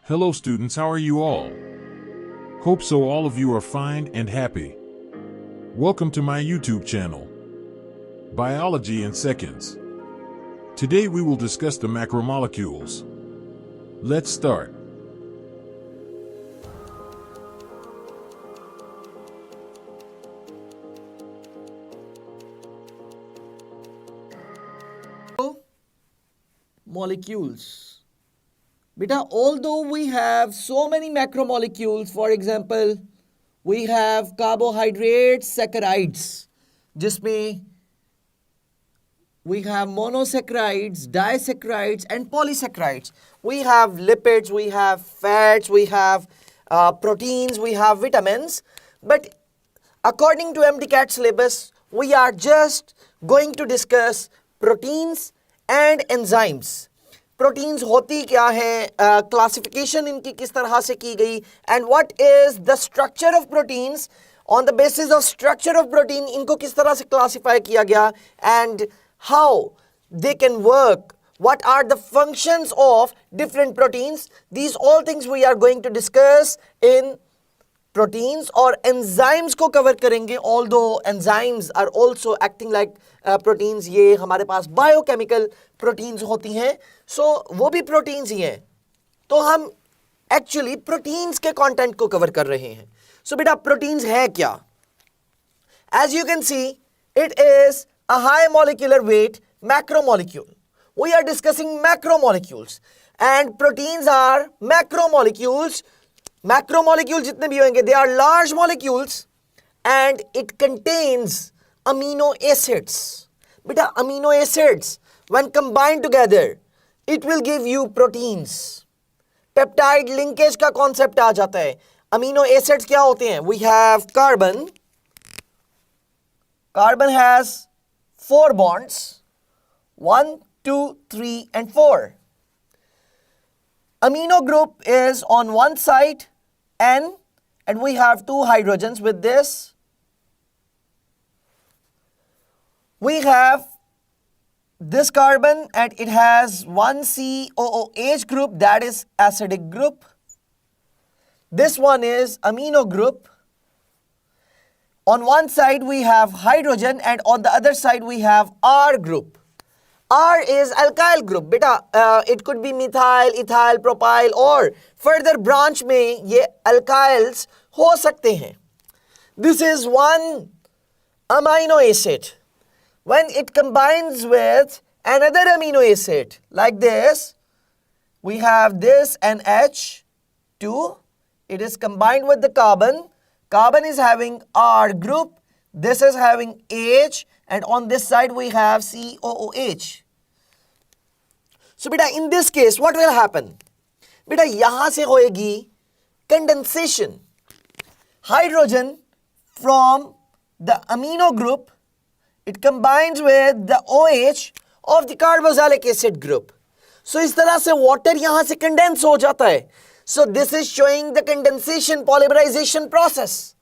Hello students, how are you all? Hope so all of you are fine and happy. Welcome to my YouTube channel, Biology in Seconds. Today we will discuss the macromolecules. Let's start. Molecules. Beta, although we have so many macromolecules, for example, we have carbohydrates, saccharides, जिसमें we have monosaccharides, disaccharides, and polysaccharides. We have lipids, we have fats, we have proteins, we have vitamins. But according to MDCAT syllabus, we are just going to discuss proteins and enzymes. Proteins होती क्या है, classification इनकी किस तरह से की गई, and what is the structure of proteins. On the basis of structure of protein इनको किस तरह से क्लासिफाई किया गया, and how they can work, what are the functions of different proteins. These all things we are going to discuss in proteins. और enzymes को cover करेंगे, although enzymes are also acting like proteins. ये हमारे पास biochemical proteins होती हैं, so वो भी proteins ही हैं. तो हम actually proteins के content को cover कर रहे हैं. So बेटा proteins है क्या? As you can see, it is a high molecular weight macromolecule. We are discussing macromolecules and proteins are macromolecules. Macromolecules जितने भी होंगे, they are large molecules and it contains amino acids. बेटा amino acids when combined together it will give you proteins. Peptide linkage का concept आ जाता है. Amino acids क्या होते हैं? We have carbon. Carbon has 4 bonds. 1, 2, 3 and 4. Amino group is on one side N, and we have 2 hydrogens with this. We have this carbon and it has one COOH group, that is acidic group. This one is amino group. On one side we have hydrogen and on the other side we have R group. R is alkyl group. Beta, it could be methyl, ethyl, propyl or further branch में ये alkyls हो सकते हैं. This is one amino acid. When it combines with another amino acid like this, we have this NH2. It is combined with the carbon. Carbon is having R group. This is having H. And on this side we have COOH. So beta, in this case what will happen? Beta, यहाँ से होएगी condensation. Hydrogen from the amino group, it combines with the OH of the carboxylic acid group. So इस तरह से water यहाँ से condense हो जाता है. So this is showing the condensation polymerization process.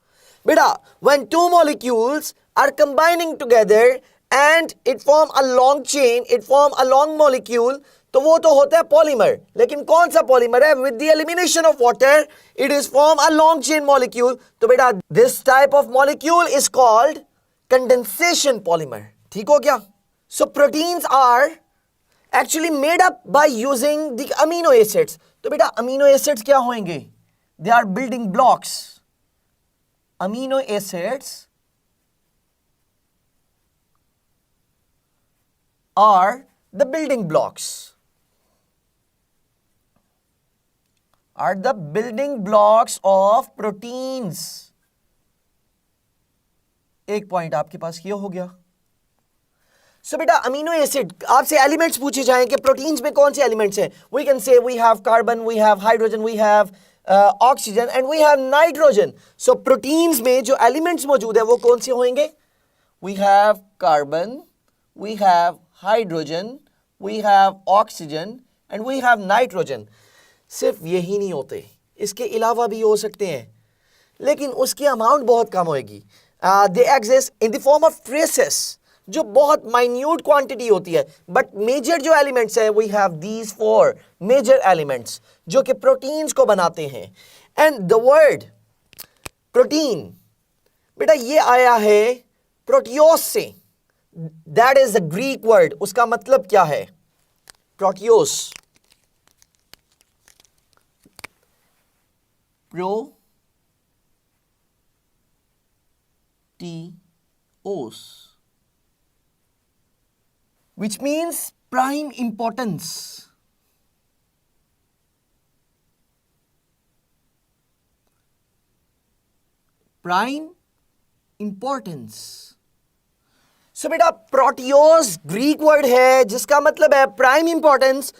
Beta, when 2 molecules are combining together and it form a long chain, it form a long molecule, तो वो तो होता है polymer. लेकिन कौन सा polymer है? With the elimination of water, it is form a long chain molecule. तो बेटा, this type of molecule is called condensation polymer. ठीक हो क्या? So proteins are actually made up by using the amino acids. तो बेटा amino acids क्या होंगे? They are building blocks. Amino acids are the building blocks. Are the building blocks of proteins. एक point आपके पास ये हो गया. So बेटा amino acid, आपसे elements पूछे जाएं कि proteins में कौन से elements हैं? We can say we have carbon, we have hydrogen, we have oxygen and we have nitrogen. So proteins में जो elements मौजूद है वो कौन से होंगे? We have carbon, we have hydrogen, we have oxygen and we have nitrogen. सिर्फ यही नहीं होते, इसके अलावा भी हो सकते हैं, लेकिन उसकी अमाउंट बहुत कम होगी. They exist in the form of traces. जो बहुत माइन्यूट क्वांटिटी होती है, बट मेजर जो एलिमेंट्स है we have these 4 major elements जो कि प्रोटीन्स को बनाते हैं। एंड द वर्ड प्रोटीन बेटा ये आया है प्रोटियोस से, that is the Greek word. उसका मतलब क्या है? प्रोटियोस, प्रोटियोस, which means prime importance. Prime importance. So बेटा प्रोटियोस ग्रीक वर्ड है जिसका मतलब है प्राइम इंपॉर्टेंस,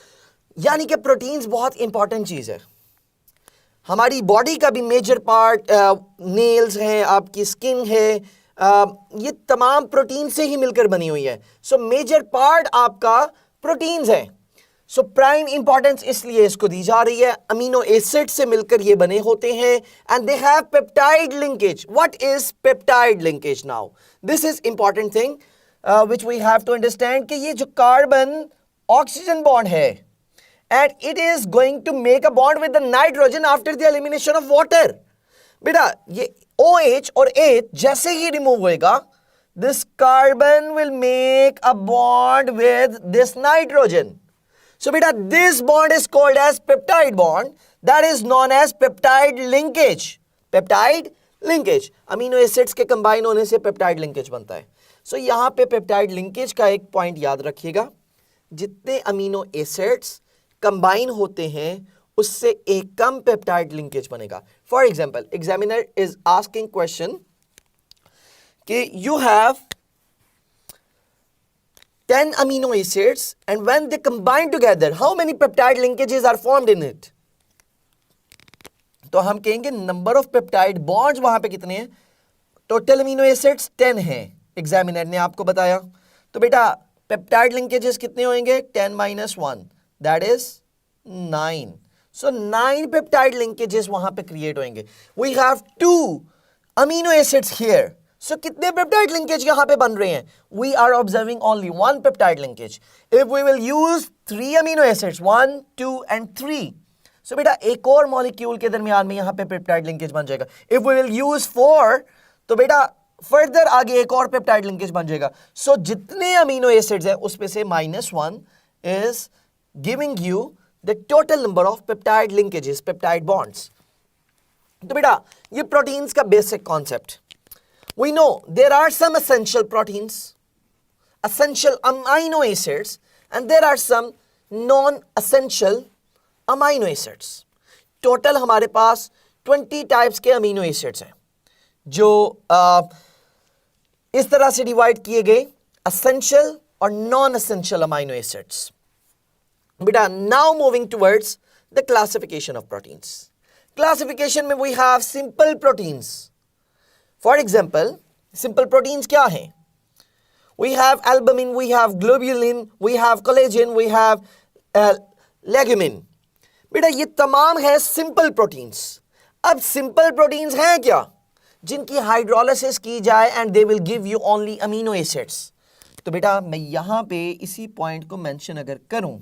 यानी कि प्रोटीन्स बहुत इंपॉर्टेंट चीज है। हमारी बॉडी का भी मेजर पार्ट नेल्स हैं, आपकी स्किन है, ये तमाम प्रोटीन से ही मिलकर बनी हुई है। सो मेजर पार्ट आपका प्रोटीन्स है। सो प्राइम इंपॉर्टेंस इसलिए इसको दी जा रही है। अमीनो एसिड से मिलकर ये बने होते हैं and they have peptide linkage. What is peptide linkage? Now this is important thing which we have to understand कि ये जो कार्बन ऑक्सीजन बॉन्ड है and it is going to make a bond with the nitrogen after the elimination of water. बेटा ये OH और H जैसे ही remove होएगा, this carbon will make a bond with this nitrogen. So बेटा this bond is called as peptide bond, that is known as peptide linkage. Peptide linkage, amino acids के combine होने से peptide linkage बनता है। So यहाँ पे peptide linkage का एक पॉइंट याद रखिएगा, जितने अमीनो एसिड्स कंबाइन होते हैं उससे एक कम पेप्टाइड लिंकेज बनेगा। For example, examiner is asking question कि you have 10 amino acids and when they combine together how many peptide linkages are formed in it? तो हम कहेंगे नंबर ऑफ पेप्टाइड बॉन्ड्स वहां पे कितने हैं? टोटल अमीनो एसिड्स 10 हैं, एग्जामिनर ने आपको बताया। तो बेटा पेप्टाइड लिंकेजेस कितने होंगे? 10 - 1 that is 9. So 9 peptide linkages वहां पे क्रिएट होंगे। We have 2 amino acids here. So कितने peptide linkage यहां पे बन रहे हैं? We are observing only 1 peptide linkage. If we will use 3 amino acids 1, 2 and 3, so बेटा एक और मॉलिक्यूल के दरमियान में यहां पे peptide linkage बन जाएगा। If we will use 4, तो बेटा फर्दर आगे एक और peptide linkage बन जाएगा। So जितने amino acids हैं उसमें से -1 is giving you the total number of peptide linkages, peptide bonds. तो बेटा ये प्रोटीन्स का basic concept. We know there are some essential proteins, essential amino acids, and there are some non-essential amino acids. Total हमारे पास 20 types के amino acids हैं जो इस तरह से डिवाइड किए गए, essential और non-essential amino acids. Beta, now moving towards the classification of proteins. Classification में we have simple proteins. For example, simple proteins क्या हैं? We have albumin, we have globulin, we have collagen, we have legumin. बेटा ये तमाम है simple proteins. अब simple proteins हैं क्या? जिनकी हाइड्रोलिसिस की जाए and they will give you only amino acids. तो बेटा मैं यहां पे इसी पॉइंट को मेंशन अगर करूं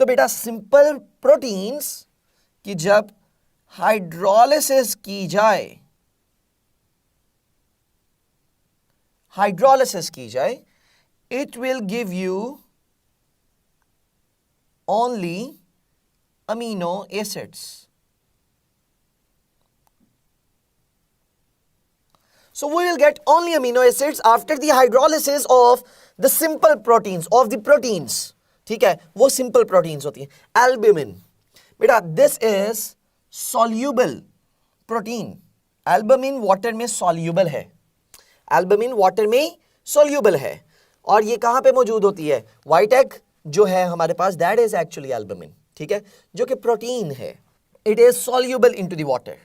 तो बेटा सिंपल प्रोटीन्स की जब हाइड्रोलिसिस की जाए, it will give you only amino acids. So we will get only amino acids after the hydrolysis of the simple proteins, of the proteins. ठीक है, वो simple proteins होती हैं। Albumin, बेटा this is soluble protein. Albumin water में soluble है। Albumin water में soluble है और ये कहाँ पे मौजूद होती है? White egg जो है हमारे पास, that is actually albumin. ठीक है, जो कि प्रोटीन है। It is soluble into the water.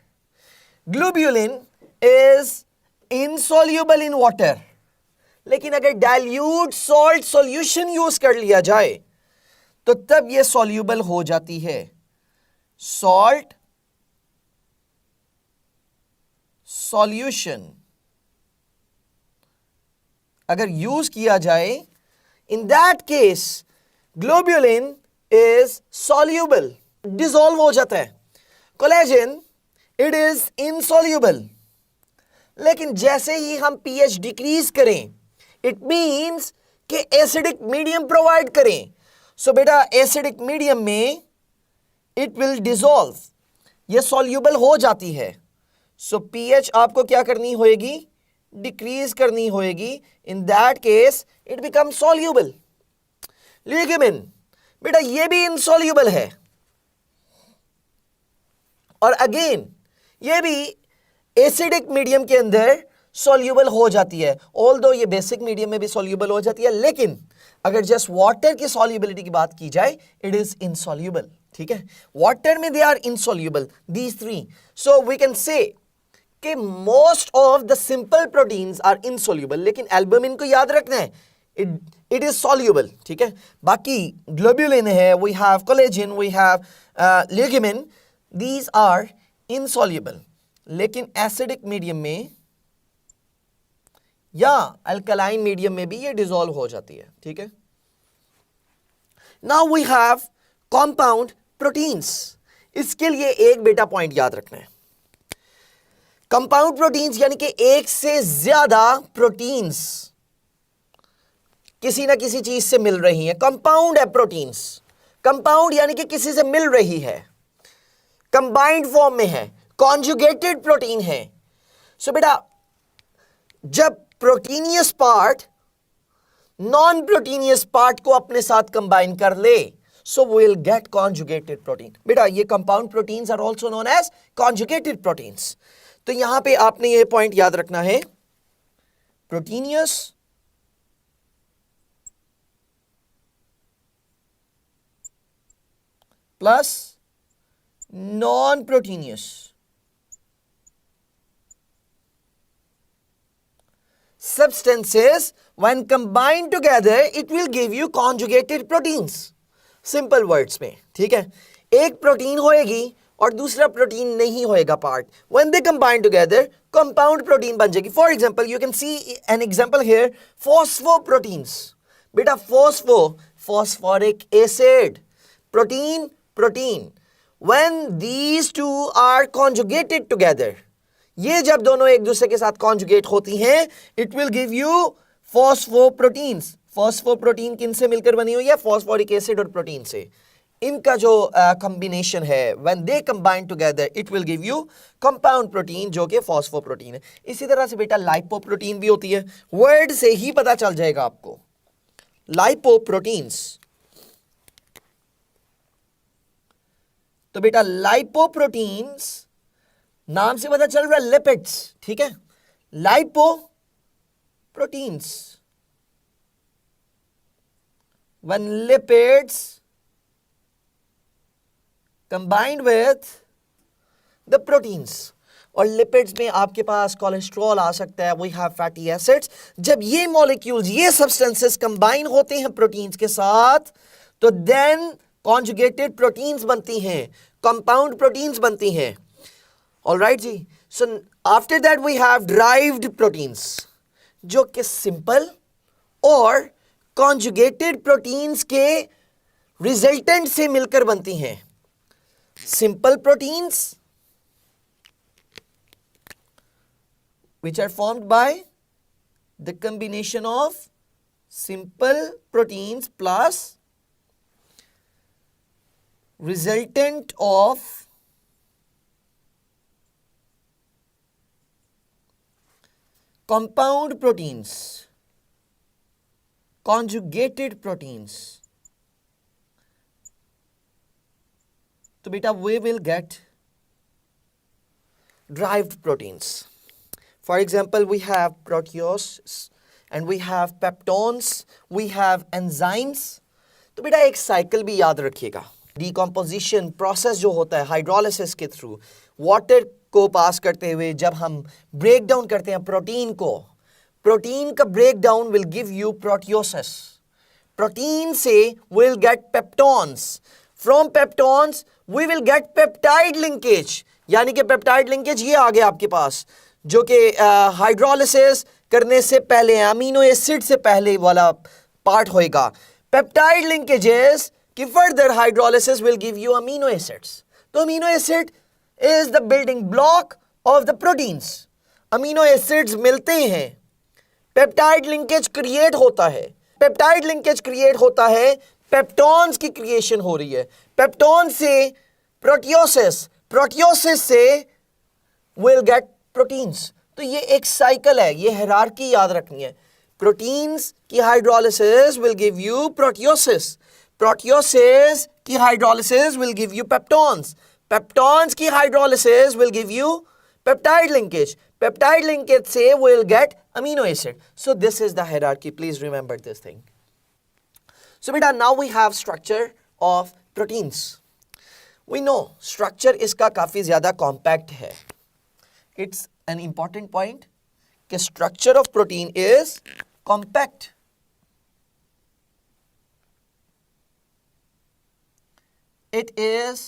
Globulin is insoluble in water, लेकिन अगर डाइल्यूट सॉल्ट सॉल्यूशन यूज कर लिया जाए तो तब यह सॉल्यूबल हो जाती है। सॉल्ट सॉल्यूशन अगर यूज किया जाए, in that case globulin is soluble, dissolve हो जाता है. Collagen it is insoluble. लेकिन जैसे ही हम पीएच डिक्रीज करें, इट मींस कि एसिडिक मीडियम प्रोवाइड करें. सो बेटा एसिडिक मीडियम में इट विल डिसॉल्व, ये सॉल्यूबल हो जाती है. सो पीएच आपको क्या करनी होगी, डिक्रीज करनी होगी. In that case it become soluble. Lignin बेटा ये भी इनसॉल्यूबल है, और अगेन ये भी एसिडिक मीडियम के अंदर सॉल्यूबल हो जाती है. ऑल्दो ये बेसिक मीडियम में भी सॉल्यूबल हो जाती है, लेकिन अगर जस्ट वाटर की सॉल्युबिलिटी की बात की जाए, इट इज इनसॉल्यूबल. ठीक है, वाटर में they are insoluble these three. So we can say कि most of the simple proteins are insoluble, लेकिन एल्बुमिन को याद रखना है, इट इज सॉल्यूबल. ठीक है, बाकी ग्लोब्यूलिन है, we have collagen, we have lignin, these are insoluble. लेकिन एसिडिक मीडियम में या अल्कलाइन मीडियम में भी ये डिसॉल्व हो जाती है. ठीक है, now we have compound proteins. इसके लिए एक बेटा पॉइंट याद रखना है. कंपाउंड प्रोटीन्स यानी कि एक से ज्यादा प्रोटीन्स किसी ना किसी चीज से मिल रही हैं. कंपाउंड है प्रोटीन्स, कंपाउंड यानी कि किसी से मिल रही है, कंबाइंड फॉर्म में है, कॉन्जुगेटेड प्रोटीन है. सो बेटा जब proteinous part non proteinous part को अपने साथ कंबाइन कर ले, so we will get conjugated protein. बेटा ये compound proteins are also known as conjugated proteins. तो यहां पे आपने ये पॉइंट याद रखना है, proteinous plus non proteinous. Substances when combined together it will give you conjugated proteins. Simple words में. ठीक है, एक प्रोटीन होएगी और दूसरा प्रोटीन नहीं होएगा part. When they combine together compound protein बन जाएगी. For example you can see an example here, phosphoproteins. बेटा phosphoric acid, protein. When these two are conjugated together, ये जब दोनों एक दूसरे के साथ कॉन्जुगेट होती हैं, इट विल गिव यू फॉस्फोप्रोटीन्स. फॉस्फोप्रोटीन किन से मिलकर बनी हुई है, फॉस्फोरिक एसिड और प्रोटीन से. इनका जो कॉम्बिनेशन है, when they combine together it will give you compound protein जो कि फॉस्फोप्रोटीन है. इसी तरह से बेटा लाइपोप्रोटीन भी होती है. वर्ड से ही पता चल जाएगा आपको, लाइपोप्रोटीन्स. तो बेटा लाइपोप्रोटीन्स नाम से पता चल रहा है लिपिड्स. ठीक है, lipoproteins when lipids combined with the proteins. और लिपिड्स में आपके पास कोलेस्ट्रॉल आ सकता है, वी हैव फैटी एसिड्स. जब ये मॉलिक्यूल्स, ये सब्सटेंसेस कंबाइन होते हैं प्रोटीन्स के साथ, तो देन कॉन्जुगेटेड प्रोटीन्स बनती हैं, कंपाउंड प्रोटीन्स बनती हैं. All right ji. So after that we have derived proteins जो कि सिंपल और कॉन्जुगेटेड प्रोटीन्स के रिजल्टेंट से मिलकर बनती हैं. Simple proteins which are formed by the combination of simple proteins plus resultant of compound proteins, conjugated proteins. So beta we will get derived proteins. For example, we have proteoses and we have peptones, we have enzymes. तो बेटा एक cycle भी याद रखिएगा. Decomposition process जो होता है hydrolysis के थ्रू, वाटर को पास करते हुए जब हम ब्रेक डाउन करते हैं प्रोटीन को, प्रोटीन का break down will give you proteoses. Protein से will get peptones, from peptones we will get peptide linkage. यानी कि पेप्टाइड लिंकेज ये आ गया आपके पास, जो कि हाइड्रोलिसिस करने से पहले, अमीनो एसिड से पहले वाला पार्ट होएगा. पेप्टाइड लिंकेजेस की further hydrolysis will give you amino acids. तो amino acid is the building block of the proteins. Amino acids मिलते हैं, पेप्टाइड लिंकेज क्रिएट होता है. पेप्टाइड लिंकेज क्रिएट होता है, पेप्टॉन्स की क्रिएशन हो रही है. पेप्टॉन से प्रोटियोसिस, प्रोटियोसिस से विल गेट प्रोटीन्स. तो ये एक साइकिल है, ये हायरार्की याद रखनी है. प्रोटीन्स की hydrolysis will give you proteoses, proteoses की hydrolysis will give you peptones, peptones की hydrolysis will give you peptide linkage, peptide linkage say will get amino acid. So this is the hierarchy, please remember this thing. So beta, now we have structure of proteins. We know structure इसका काफी ज्यादा compact है. It's an important point कि structure of protein is compact. It is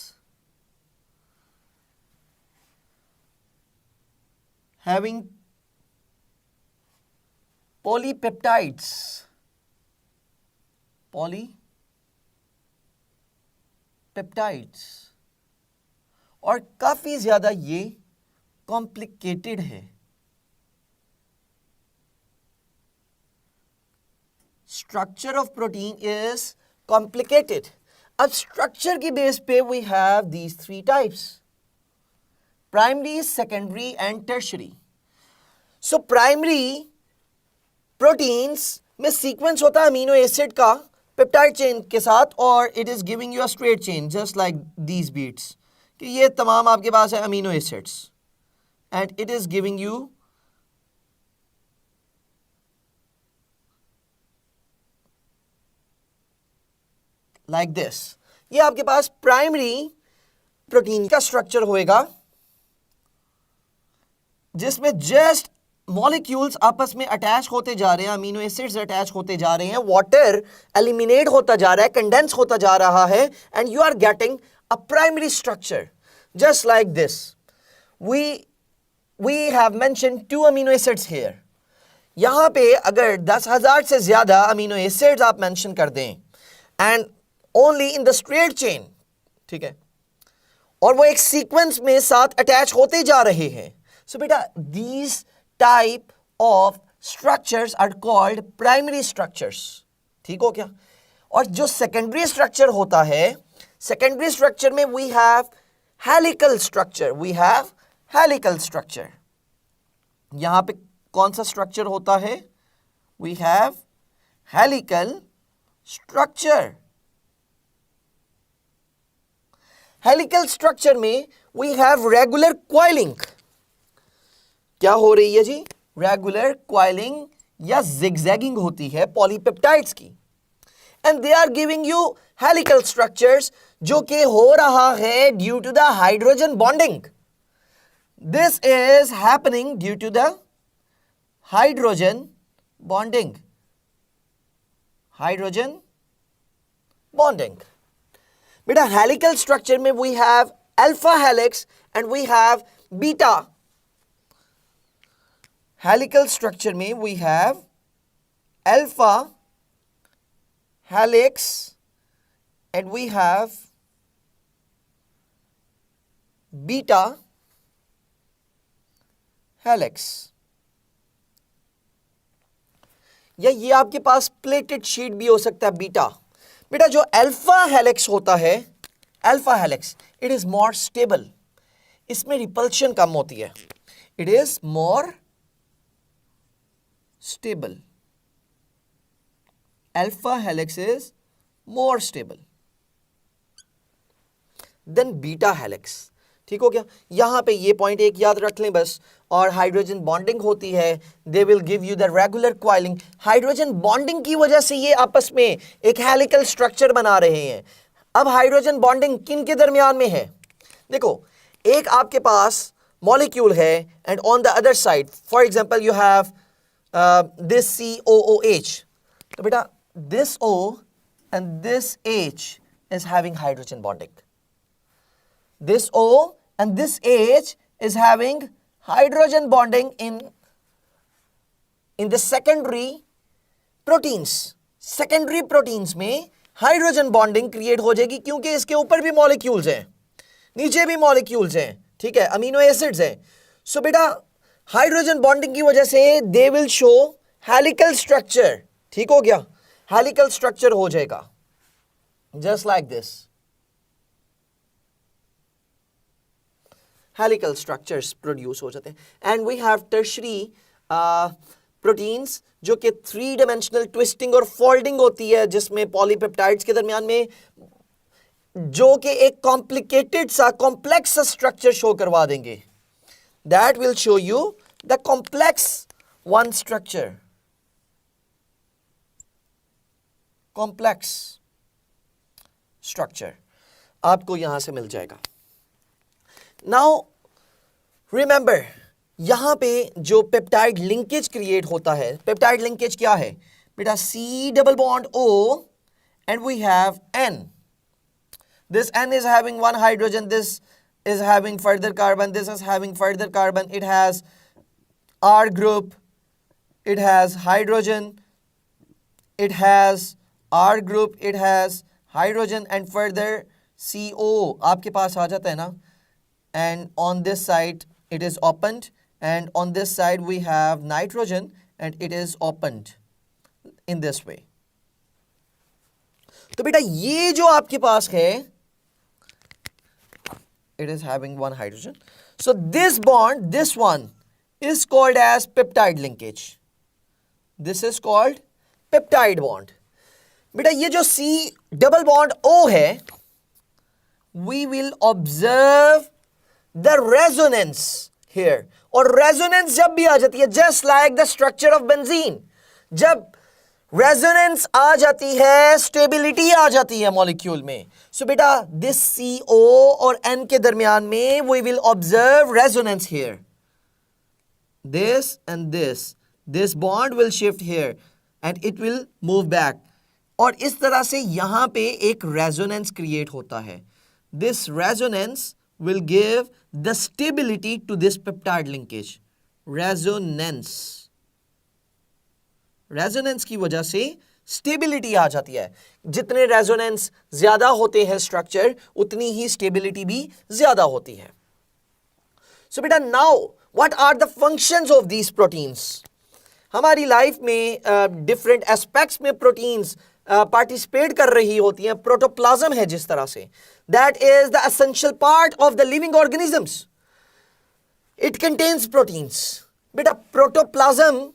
having polypeptides, polypeptides, और काफी ज्यादा ये complicated है. Structure of protein is complicated. अब स्ट्रक्चर की बेस पे we have these three types: primary, secondary and tertiary. So primary proteins में सीक्वेंस होता है अमीनो एसिड का पेप्टाइड चेन के साथ, और it is giving you a straight chain just like these beats, कि ये तमाम आपके पास है amino acids, and it is giving you like this. ये आपके पास प्राइमरी प्रोटीन का स्ट्रक्चर होएगा, जिसमें जस्ट मॉलिक्यूल्स आपस में अटैच होते जा रहे हैं, अमीनो एसिड्स अटैच होते जा रहे हैं, वाटर एलिमिनेट होता जा रहा है, कंडेंस होता जा रहा है, and you are getting a primary structure just like this. We have mentioned 2 amino acids here. यहां पे अगर 10,000 से ज्यादा अमीनो एसिड्स आप मेंशन कर दें, and only in the straight chain, ठीक है, और वो एक सीक्वेंस में साथ अटैच होते जा रहे हैं. So beta, these type of structures are called primary structures. ठीक हो क्या? और जो secondary structure होता है, secondary structure में we have helical structure. We have helical structure. यहाँ पे कौन सा structure होता है? We have helical structure. Helical structure में we have regular coiling. क्या हो रही है जी? रेगुलर क्वाइलिंग या जिगजैगिंग होती है पॉलीपेप्टाइड्स की, and they are giving you helical structures, जो कि हो रहा है due to the hydrogen bonding. This is happening due to the hydrogen bonding. Hydrogen bonding. बेटा, हेलिकल स्ट्रक्चर में we have alpha helix and we have beta. Helical structure में we have alpha helix and we have beta helix. या ये आपके पास pleated sheet भी हो सकता है बीटा. बेटा, जो अल्फा हेलिक्स होता है, alpha helix, it is more stable. इसमें रिपल्शन कम होती है. It is more stable. Alpha helix is more stable than beta helix. ठीक हो गया? यहां पे ये पॉइंट एक याद रख लें बस. और हाइड्रोजन बॉन्डिंग होती है, they will give you the regular coiling. Hydrogen bonding की वजह से ये आपस में एक हेलिकल स्ट्रक्चर बना रहे हैं. अब हाइड्रोजन बॉन्डिंग किन के दरमियान में है? देखो, एक आपके पास मॉलिक्यूल है, and on the other side, for example, you have this COOH. तो बेटा, this O and this H is having hydrogen bonding. This O and this H is having hydrogen bonding in in the secondary proteins, secondary proteins में hydrogen bonding create हो जाएगी क्योंकि इसके ऊपर भी molecules हैं, नीचे भी मॉलिक्यूल्स हैं, ठीक है, अमीनो एसिड्स हैं. सो बेटा हाइड्रोजन बॉन्डिंग की वजह से they will show helical structure. ठीक हो गया, हेलिकल स्ट्रक्चर हो जाएगा just like this. Helical structures produce हो जाते हैं. And we have tertiary proteins जो कि 3 डायमेंशनल ट्विस्टिंग और फोल्डिंग होती है, जिसमें पॉलीपेप्टाइड्स के दरमियान में जो कि एक कॉम्प्लिकेटेड सा कॉम्प्लेक्स सा स्ट्रक्चर शो करवा देंगे. That will show you the complex one structure, complex structure आपको यहां से मिल जाएगा. नाउ रिमेंबर, यहां पे जो पेप्टाइड लिंकेज क्रिएट होता है, पेप्टाइड लिंकेज क्या है बेटा? C double bond O and we have N. This N is having one hydrogen, this is having further carbon, this is having further carbon, it has R group, it has hydrogen, it has R group, it has hydrogen and further CO आपके पास आ जाता है ना. And on this side it is opened, and on this side we have nitrogen and it is opened in this way. तो बेटा ये जो आपके पास है, it is having one hydrogen. So this bond, this one is called as peptide linkage. This is called peptide bond. बेटा ये जो C double bond O है, we will observe the resonance here. और resonance जब भी आ जाती है, just like the structure of benzene, जब resonance आ जाती है, stability आ जाती है मॉलिक्यूल में. So बेटा this CO और N के दरमियान में we will observe resonance here. This and this bond will shift here and it will move back. और इस तरह से यहां पे एक resonance create होता है. This resonance will give the stability to this peptide linkage. Resonance. Resonance की वजह से stability आ जाती है. जितने resonance ज्यादा होते हैं structure, उतनी ही stability भी ज्यादा होती है. So बेटा now what are the functions of these proteins? हमारी लाइफ में different aspects में proteins पार्टिसिपेट कर रही होती हैं. प्रोटोप्लाज्म है जिस तरह से, that is the essential part of the living organisms. It contains proteins. बेटा प्रोटोप्लाज्म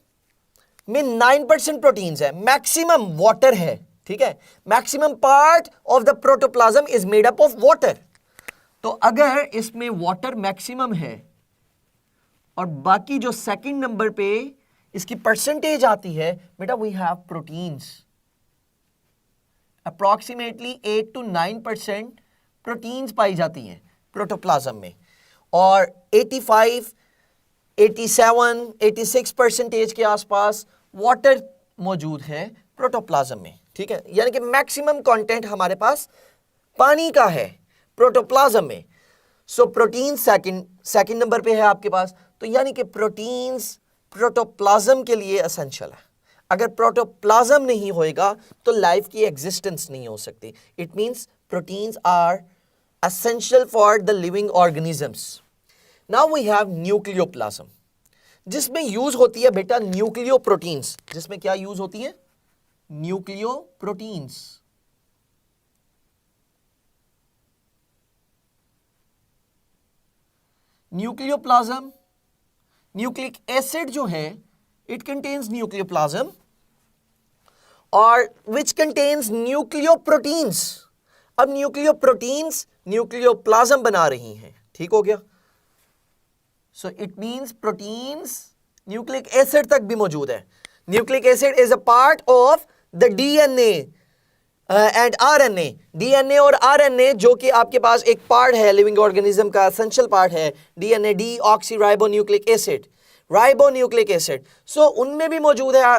में 9% प्रोटीन्स है, मैक्सिमम वाटर है. ठीक है, maximum part of the protoplasm is made up of water. तो अगर इसमें वाटर मैक्सिमम है और बाकी जो सेकंड नंबर पे इसकी परसेंटेज आती है, बेटा we have proteins. Approximately 8 to 9% proteins पाई जाती हैं प्रोटोप्लाज्म में, और 85, 87, 86% के आसपास वाटर मौजूद है प्रोटोप्लाज्म में. ठीक है, यानी कि मैक्सिमम कंटेंट हमारे पास पानी का है प्रोटोप्लाज्म में. सो प्रोटीन सेकंड नंबर पे है आपके पास. तो यानी कि प्रोटीन्स प्रोटोप्लाज्म के लिए एसेंशियल है. अगर प्रोटोप्लाज्म नहीं होएगा तो लाइफ की एग्जिस्टेंस नहीं हो सकती. It means proteins are essential for the living organisms. Now we have nucleoplasm, जिसमें यूज होती है बेटा न्यूक्लियोप्रोटीन्स. जिसमें क्या यूज होती है? न्यूक्लियोप्रोटीन्स. न्यूक्लियोप्लाज्म, न्यूक्लिक एसिड जो है, it contains nucleoplasm or which contains nucleoproteins. अब nucleoproteins nucleoplasm बना रही हैं. ठीक हो गया? So it means proteins nucleic acid तक भी मौजूद है. Nucleic acid is a part of the DNA and RNA. DNA और RNA जो कि आपके पास एक पार्ट है लिविंग ऑर्गेनिज्म का, एसेंशियल पार्ट है. DNA deoxyribonucleic acid, ribonucleic acid. So उनमें भी मौजूद है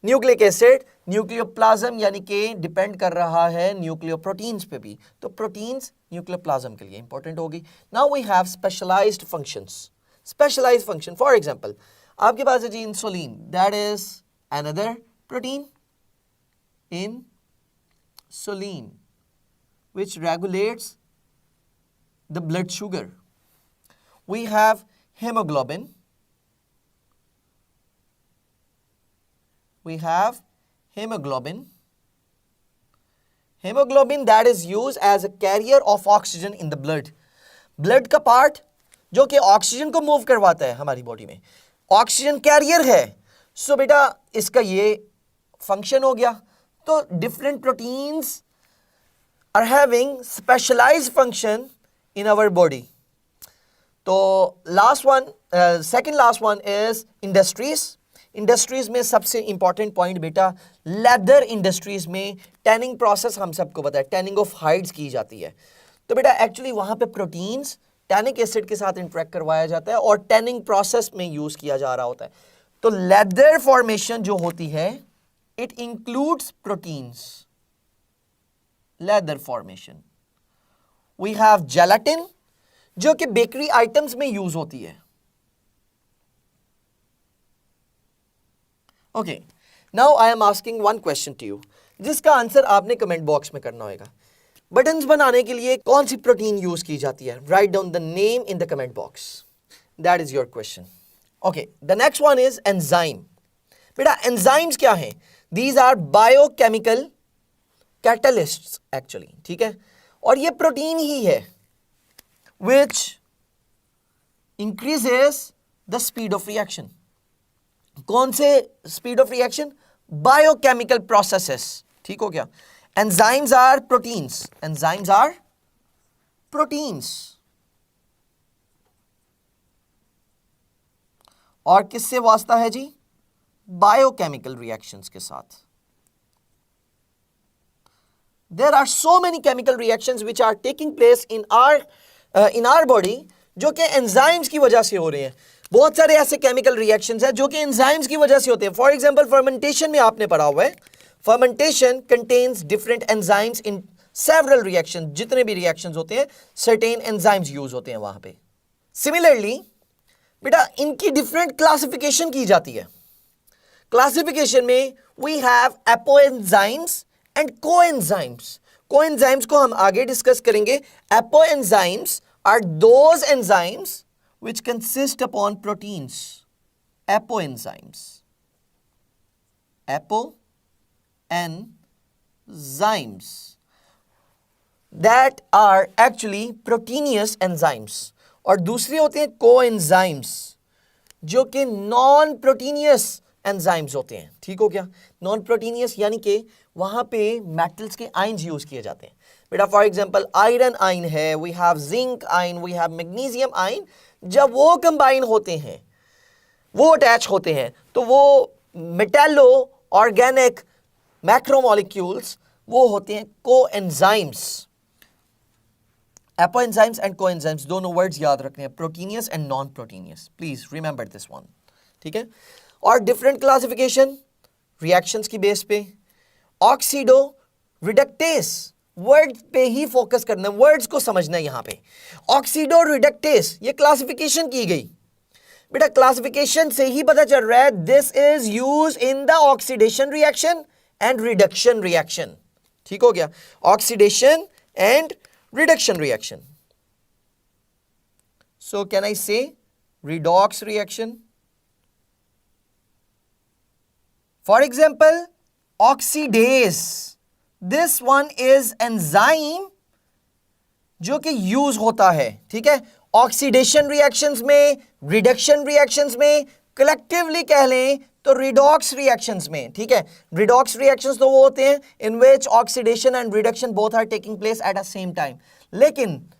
न्यूक्लिक एसिड. न्यूक्लियोप्लाज्म यानी कि डिपेंड कर रहा है न्यूक्लियोप्रोटीन्स पे भी. तो प्रोटीन्स न्यूक्लियोप्लाज्म के लिए इंपॉर्टेंट होगी. Now we have specialised functions. Specialised function, for example आपके पास है जी insulin, that is another protein, insulin, which regulates the blood sugar. We have hemoglobin. We have hemoglobin. Hemoglobin that is used as a carrier of oxygen in the blood. Blood का part जो कि oxygen को move करवाता है हमारी body में, oxygen carrier है. So बेटा इसका ये फंक्शन हो गया. तो different proteins are having specialised function in our body. तो last one, second last one is industries. Industries में सबसे इंपॉर्टेंट पॉइंट बेटा, लेदर इंडस्ट्रीज में टैनिंग प्रोसेस हम सबको पता है, टैनिंग ऑफ हाइड्स की जाती है. तो बेटा एक्चुअली वहां पे प्रोटीन्स टैनिक एसिड के साथ इंटरेक्ट करवाया जाता है और टैनिंग प्रोसेस में यूज किया जा रहा होता है. तो लेदर फॉर्मेशन जो होती है it includes proteins. Leather formation. We have gelatin जो कि बेकरी आइटम्स में यूज होती है. Okay, now I am asking one question to you, जिसका आंसर आपने कमेंट बॉक्स में करना होगा. बटन्स बनाने के लिए कौन सी प्रोटीन यूज की जाती है? Write down the name in the comment box. That is your question. Okay, the next one is enzyme. बेटा एंजाइम्स क्या हैं? These are biochemical catalysts actually, ठीक है. और ये प्रोटीन ही है which increases the speed of reaction. कौन से speed of reaction? Biochemical processes. ठीक हो गया. Enzymes are proteins. Enzymes are proteins. और किससे वास्ता है जी? बायोकेमिकल रिएक्शंस के साथ. There are so many chemical reactions which are taking place in our body जो कि एंजाइम्स की वजह से हो रहे हैं. बहुत सारे ऐसे केमिकल रिएक्शंस हैं जो कि एंजाइम्स की वजह से होते हैं. फॉर एग्जांपल फर्मेंटेशन में आपने पढ़ा हुआ है, fermentation contains different enzymes in several reaction. जितने भी रिएक्शंस होते हैं सर्टेन एंजाइम्स यूज होते हैं वहां पे. सिमिलरली बेटा इनकी डिफरेंट क्लासिफिकेशन की जाती है. क्लासिफिकेशन में we have apoenzymes and coenzymes. Coenzymes को हम आगे डिस्कस करेंगे. Apoenzymes are those enzymes which consist upon proteins. Apoenzymes. Apoenzymes that are actually proteinous enzymes. और दूसरे होते हैं coenzymes जो कि नॉन प्रोटीनियस एंजाइम्स होते हैं. ठीक हो गया. नॉन प्रोटीनियस यानी कि वहां पे मेटल्स के आयन्स यूज किए जाते हैं. बेटा फॉर एग्जांपल आयरन आयन है, we have zinc ion, we have magnesium ion. जब वो कंबाइन होते हैं, वो अटैच होते हैं, तो वो मेटेलो ऑर्गेनिक मैक्रोमोलिक्यूल्स वो होते हैं कोएंजाइम्स. एपोएंजाइम्स एंड कोएंजाइम्स दोनों वर्ड्स याद रखने हैं, proteinaceous and non proteinaceous. Please remember this one. ठीक है. और डिफरेंट क्लासिफिकेशन रिएक्शंस की बेस पे. ऑक्सीडो रिडक्टेस, वर्ड पे ही फोकस करना है, वर्ड्स को समझना है यहां पे. ऑक्सीडो रिडक्टेस ये क्लासिफिकेशन की गई. बेटा क्लासिफिकेशन से ही पता चल रहा है this is use in the oxidation reaction and reduction reaction. ठीक हो गया. Oxidation and reduction reaction. So can I say redox reaction. For example oxidase, this one is enzyme जो कि यूज होता है. ठीक है. ऑक्सीडेशन रिएक्शंस में, रिडक्शन रिएक्शंस में, कलेक्टिवली कह लें तो रिडॉक्स रिएक्शंस में. ठीक है. रिडॉक्स रिएक्शंस तो वो होते हैं in which oxidation and reduction both are taking place at the same time. लेकिन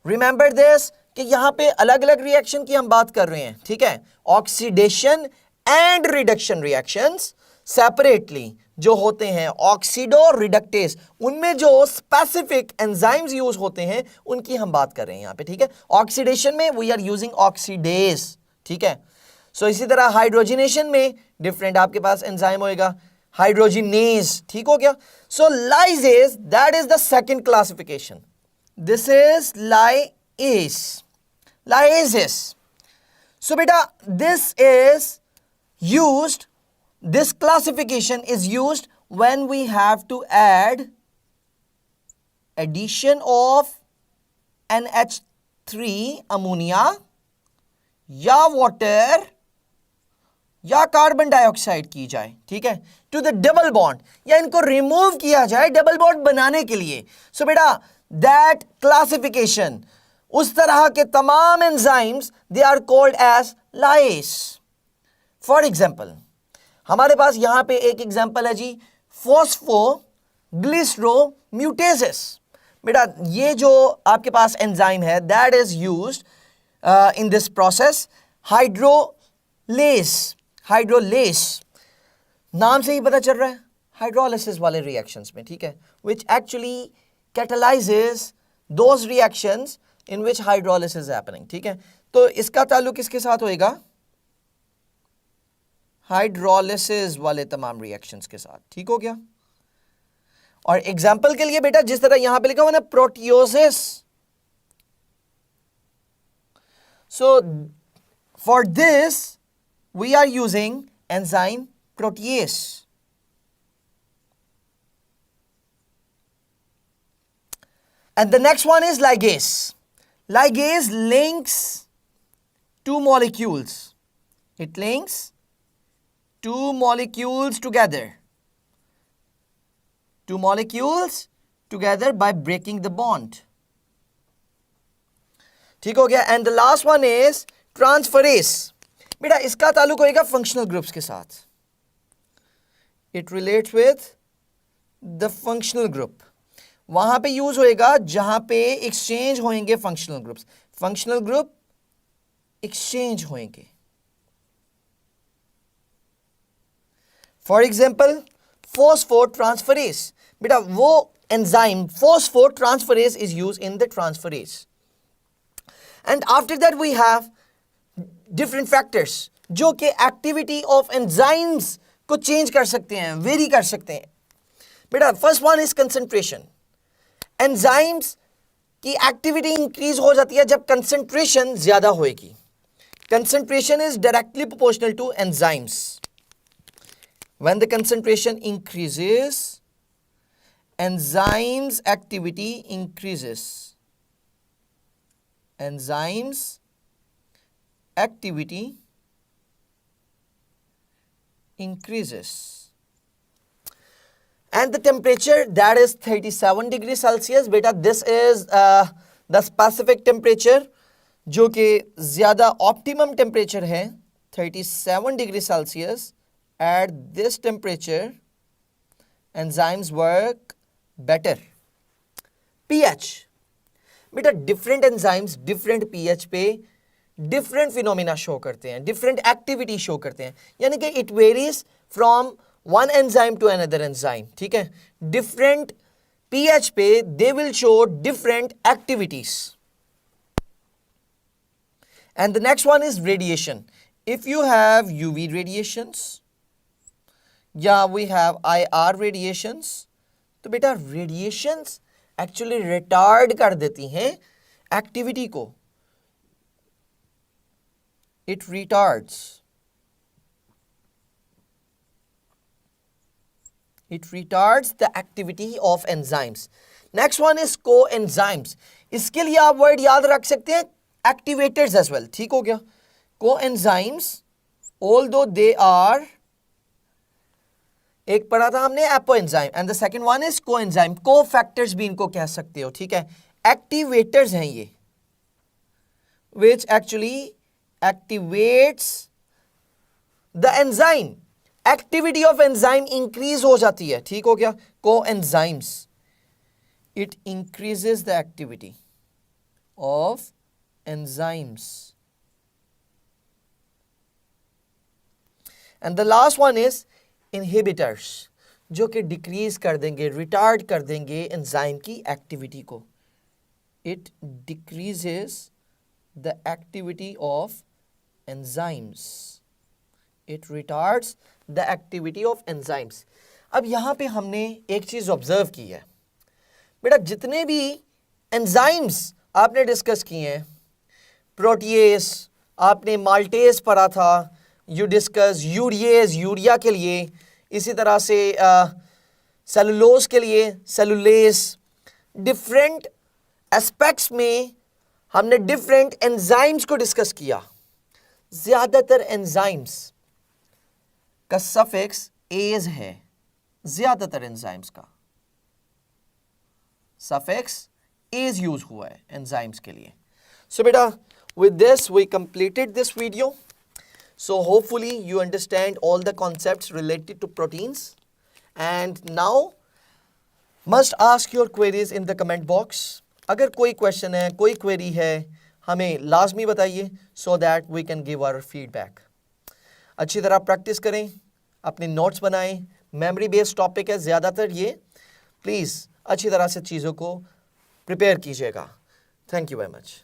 रिमेंबर दिस कि यहां पे अलग अलग रिएक्शन की हम बात कर रहे हैं. ठीक है. Oxidation and reduction reactions separately जो होते हैं ऑक्सीडो रिडक्टेस, उनमें जो स्पेसिफिक एंजाइम्स यूज होते हैं उनकी हम बात कर रहे हैं यहां पे. ठीक है. ऑक्सीडेशन में वी आर यूजिंग ऑक्सीडेज. ठीक है. सो इसी तरह हाइड्रोजनेशन में डिफरेंट आपके पास एंजाइम होएगा, हाइड्रोजिनेज. ठीक हो गया. So lyases that is the second classification. This is lyase, lyases. So बेटा this is used, this classification is used when we have to add addition of NH3 ammonia या water या carbon dioxide की जाए, ठीक है, to the double bond, या इनको remove किया जाए डबल बॉन्ड बनाने के लिए. सो बेटा दैट क्लासिफिकेशन, उस तरह के तमाम enzymes they are called as lyase. For example हमारे पास यहां पे एक एग्जाम्पल है जी, फॉस्फोग्लिसरोम्यूटेसिस. बेटा ये जो आपके पास एंजाइम है that is used in this process. Hydrolase नाम से ही पता चल रहा है, हाइड्रोलिसिस वाले रिएक्शंस में, ठीक है, which actually catalyzes those reactions in which hydrolysis is happening. ठीक है, तो इसका ताल्लुक किसके साथ होएगा? हाइड्रोलिसिस वाले तमाम रिएक्शंस के साथ. ठीक हो गया. और एग्जाम्पल के लिए बेटा जिस तरह यहां पे लिखा हुआ ना प्रोटियोसिस, so for this we are using enzyme protease. And the next one is ligase. Ligase links two molecules. It links two molecules together. Two molecules together by breaking the bond. ठीक हो गया. And the last one is transferase. बेटा इसका ताल्लुक होएगा functional groups के साथ. It relates with the functional group. वहां पे यूज होएगा जहां पे एक्सचेंज होंगे functional groups. Functional group exchange होंगे. For example phosphortransferase. बेटा वो enzyme phosphortransferase is used in the transferase. And after that we have different factors जो कि एक्टिविटी ऑफ एंजाइम्स को चेंज कर सकते हैं, वेरी कर सकते हैं. बेटा first one is concentration. Enzymes की एक्टिविटी इंक्रीज हो जाती है जब कंसंट्रेशन ज्यादा होएगी. Concentration is directly proportional to enzymes. When the concentration increases enzymes activity increases. Enzymes activity increases. And the temperature that is 37 degrees Celsius. Beta this is the specific temperature जो कि ज़्यादा optimum temperature है 37 degrees Celsius. At this temperature enzymes work better. pH. बेटा different enzymes different pH पे different phenomena show करते हैं, different activity show करते हैं. यानी कि it varies from one enzyme to another enzyme. ठीक है, डिफरेंट पीएच पे they will show different activities. And the next one is radiation. If you have UV radiations या वी हैव आईआर रेडिएशंस, तो बेटा रेडिएशंस एक्चुअली रिटार्ड कर देती हैं activity को. It retards the activity of enzymes. Next one is को enzymes. इसके लिए आप वर्ड याद रख सकते हैं एक्टिवेटर्स एज वेल. ठीक हो गया. को एंजाइम्स ऑल्दो दे आर, एक पढ़ा था हमने apo enzyme and the second one is को एंजाइम. को फैक्टर्स भी इनको कह सकते हो. ठीक है, एक्टिवेटर्स हैं ये which actually activates the enzyme. Activity of enzyme increase हो जाती है. ठीक हो गया. को enzymes it increases the activity of enzymes. And the last one is inhibitors जो कि डिक्रीज कर देंगे, रिटार्ड कर देंगे एंजाइम की एक्टिविटी को. It decreases the activity of enzymes. It retards the activity of enzymes. अब यहां पे हमने एक चीज ऑब्जर्व की है बेटा, जितने भी एंजाइम्स आपने डिस्कस किए हैं, प्रोटीएस आपने माल्टेस पढ़ा था, यू डिस्कस यूरिएज, यूरिया के लिए, इसी तरह से सेलुलोज के लिए सेलुलेस। डिफरेंट एस्पेक्ट्स में हमने डिफरेंट एंजाइम्स को डिस्कस किया। ज्यादातर एंजाइम्स का सफिक्स एज है, ज्यादातर एंजाइम्स का सफिक्स एज यूज हुआ है एंजाइम्स के लिए। सो बेटा, with this we completed this video. So hopefully you understand all the concepts related to proteins, and now must ask your queries in the comment box. अगर कोई question है, कोई query है, हमें लाजमी बताइए so that we can give our feedback. अच्छी तरह प्रैक्टिस करें, अपने नोट्स बनाएं, मेमोरी बेस्ड टॉपिक है ज़्यादातर ये, प्लीज़ अच्छी तरह से चीज़ों को प्रिपेयर कीजिएगा। Thank you very much.